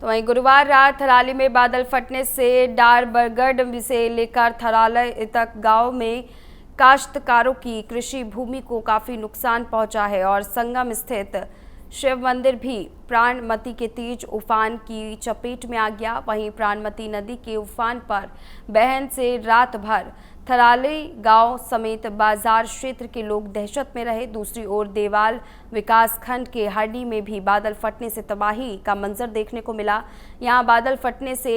तो वहीं गुरुवार रात थराली में बादल फटने से डारबरगढ़ से लेकर थराली तक गांव में काश्तकारों की कृषि भूमि को काफ़ी नुकसान पहुंचा है और संगम स्थित शिव मंदिर भी प्राणमती के तेज उफान की चपेट में आ गया। वहीं प्राणमती नदी के उफान पर बहन से रात भर थराली गांव समेत बाजार क्षेत्र के लोग दहशत में रहे। दूसरी ओर देवाल विकासखंड के हरडी में भी बादल फटने से तबाही का मंजर देखने को मिला। यहां बादल फटने से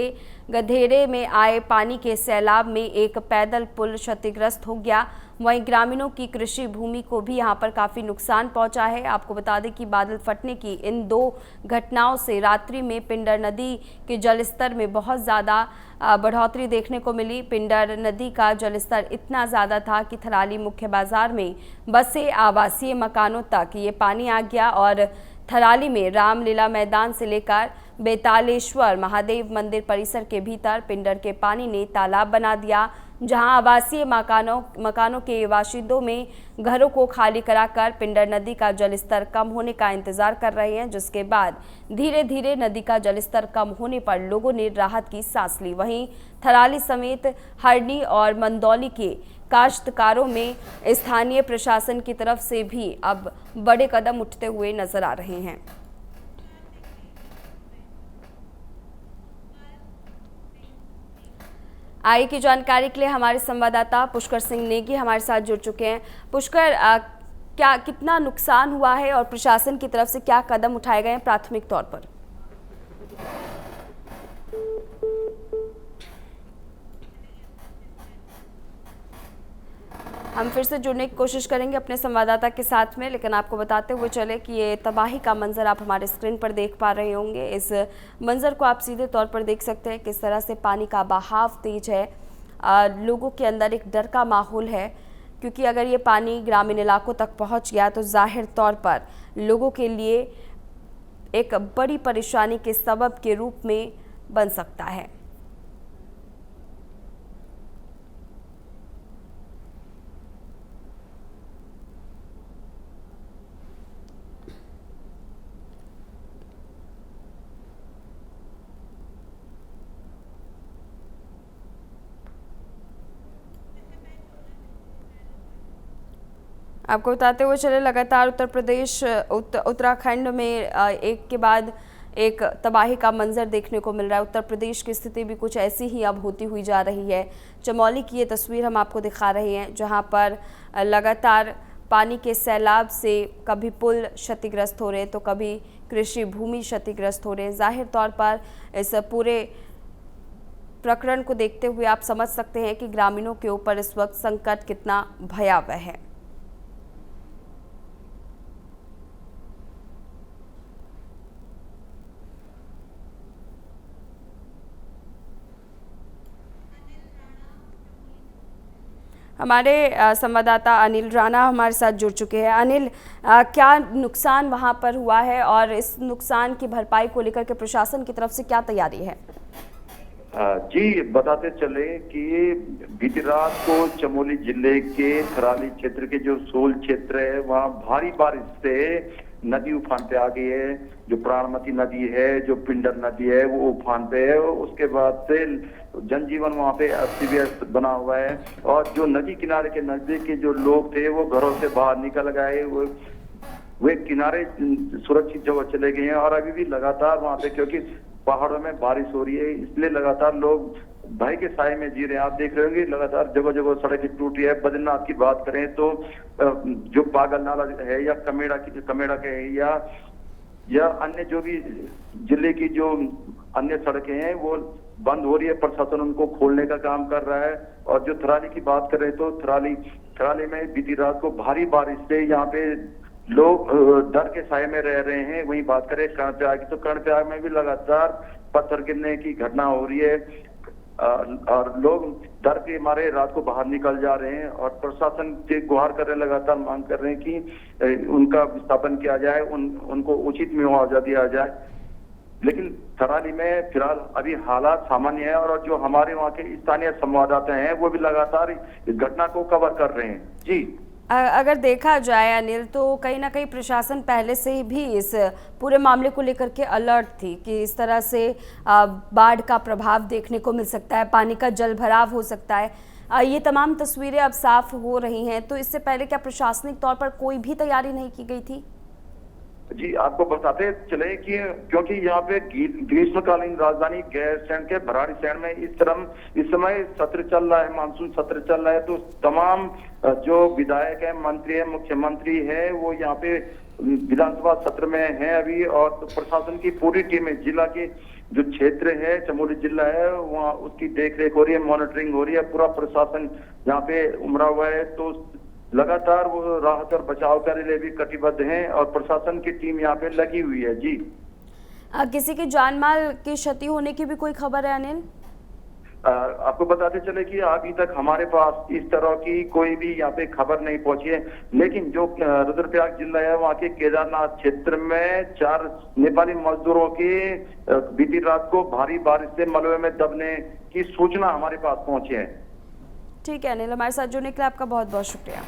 गधेरे में आए पानी के सैलाब में एक पैदल पुल क्षतिग्रस्त हो गया। वहीं ग्रामीणों की कृषि भूमि को भी यहां पर काफ़ी नुकसान पहुंचा है। आपको बता दें कि बादल फटने की इन दो घटनाओं से रात्रि में पिंडर नदी के जलस्तर में बहुत ज़्यादा बढ़ोतरी देखने को मिली। पिंडर नदी का जलस्तर इतना ज़्यादा था कि थराली मुख्य बाजार में बसे आवासीय मकानों तक ये पानी आ गया और थराली में रामलीला मैदान से लेकर बेतालेश्वर महादेव मंदिर परिसर के भीतर पिंडर के पानी ने तालाब बना दिया, जहां आवासीय मकानों के बाशिंदों में घरों को खाली कराकर पिंडर नदी का जलस्तर कम होने का इंतजार कर रहे हैं, जिसके बाद धीरे धीरे नदी का जलस्तर कम होने पर लोगों ने राहत की सांस ली। वहीं थराली समेत हरडी और मंदौली के काश्तकारों में स्थानीय प्रशासन की तरफ से भी अब बड़े कदम उठते हुए नजर आ रहे हैं। आगे की जानकारी के लिए हमारे संवाददाता पुष्कर सिंह नेगी हमारे साथ जुड़ चुके हैं। पुष्कर, कितना नुकसान हुआ है और प्रशासन की तरफ से क्या कदम उठाए गए हैं प्राथमिक तौर पर? हम फिर से जुड़ने की कोशिश करेंगे अपने संवाददाता के साथ में, लेकिन आपको बताते हुए चले कि ये तबाही का मंजर आप हमारे स्क्रीन पर देख पा रहे होंगे। इस मंजर को आप सीधे तौर पर देख सकते हैं किस तरह से पानी का बहाव तेज है। लोगों के अंदर एक डर का माहौल है, क्योंकि अगर ये पानी ग्रामीण इलाकों तक पहुंच गया तो जाहिर तौर पर लोगों के लिए एक बड़ी परेशानी के सबब के रूप में बन सकता है। आपको बताते हुए चले, लगातार उत्तर प्रदेश उत्तराखंड में एक के बाद एक तबाही का मंजर देखने को मिल रहा है। उत्तर प्रदेश की स्थिति भी कुछ ऐसी ही अब होती हुई जा रही है। चमोली की ये तस्वीर हम आपको दिखा रहे हैं, जहां पर लगातार पानी के सैलाब से कभी पुल क्षतिग्रस्त हो रहे तो कभी कृषि भूमि क्षतिग्रस्त हो रहे हैं। जाहिर तौर पर इस पूरे प्रकरण को देखते हुए आप समझ सकते हैं कि ग्रामीणों के ऊपर इस वक्त संकट कितना भयावह है। हमारे संवाददाता अनिल राणा हमारे साथ जुड़ चुके हैं। अनिल, क्या नुकसान वहां पर हुआ है और इस नुकसान की भरपाई को लेकर के प्रशासन की तरफ से क्या तैयारी है? जी, बताते चले कि बीती रात को चमोली जिले के थराली क्षेत्र के जो सोल क्षेत्र है, वहाँ भारी बारिश से नदी उफान पे आ गई है। जो प्राणमती नदी है, जो पिंडर नदी है, वो उफान पे है। उसके बाद से जनजीवन वहाँ पे अस्त व्यस्त बना हुआ है और जो नदी किनारे के नजदीक के जो लोग थे वो घरों से बाहर निकल गए, वे किनारे सुरक्षित जगह चले गए हैं। और अभी भी लगातार वहाँ पे, क्योंकि पहाड़ों में बारिश हो रही है, इसलिए लगातार लोग भय के साए में जी रहे हैं। आप देख रहे होंगे लगातार जगह जगह सड़कें टूटी है। बद्रीनाथ की बात करें तो जो पागल नाला है या कमेड़ा के या अन्य जो भी जिले की जो अन्य सड़कें हैं वो बंद हो रही है। प्रशासन उनको खोलने का काम कर रहा है। और जो थराली की बात करें तो थराली में बीती रात को भारी बारिश से यहाँ पे लोग डर के साए में रह रहे हैं। वहीं बात करें कर्णप्रयाग की, तो कर्णप्रयाग में भी लगातार पत्थर गिरने की घटना हो रही है और लोग डर के मारे रात को बाहर निकल जा रहे हैं और प्रशासन से गुहार कर रहे हैं, लगातार मांग कर रहे हैं कि उनका विस्थापन किया जाए, उनको उचित मुआवजा दिया जाए। लेकिन थराली में फिलहाल अभी हालात सामान्य है और जो हमारे वहाँ के स्थानीय संवाददाता हैं वो भी लगातार इस घटना को कवर कर रहे हैं। जी, अगर देखा जाए अनिल, तो कहीं ना कहीं प्रशासन पहले से ही भी इस पूरे मामले को लेकर के अलर्ट थी कि इस तरह से बाढ़ का प्रभाव देखने को मिल सकता है, पानी का जल भराव हो सकता है। ये तमाम तस्वीरें अब साफ हो रही हैं, तो इससे पहले क्या प्रशासनिक तौर पर कोई भी तैयारी नहीं की गई थी? जी, आपको बताते चले कि क्योंकि यहाँ पे ग्रीष्मकालीन राजधानी गैरसैंण के भराड़ीसैंण में इस समय सत्र चल रहा है, मानसून सत्र चल रहा है। तो तमाम जो विधायक है, मंत्री है, मुख्यमंत्री है, वो यहाँ पे विधानसभा सत्र में है अभी। और प्रशासन की पूरी टीम जिला के जो क्षेत्र है, चमोली जिला है, वहाँ उसकी देखरेख हो रही है, मॉनिटरिंग हो रही है। पूरा प्रशासन यहाँ पे उमड़ा हुआ है। तो लगातार वो राहत और बचाव के लिए भी कटिबद्ध हैं और प्रशासन की टीम यहाँ पे लगी हुई है। जी, किसी की जान माल की क्षति होने की भी कोई खबर है अनिल? आपको बताते चले कि अभी तक हमारे पास इस तरह की कोई भी यहाँ पे खबर नहीं पहुंची है। लेकिन जो रुद्रप्रयाग जिला है, वहाँ के केदारनाथ क्षेत्र में 4 नेपाली मजदूरों की बीती रात को भारी बारिश से मलबे में दबने की सूचना हमारे पास पहुंची है। ठीक है अनिल, हमारे साथ जुड़ने के लिए आपका बहुत बहुत शुक्रिया।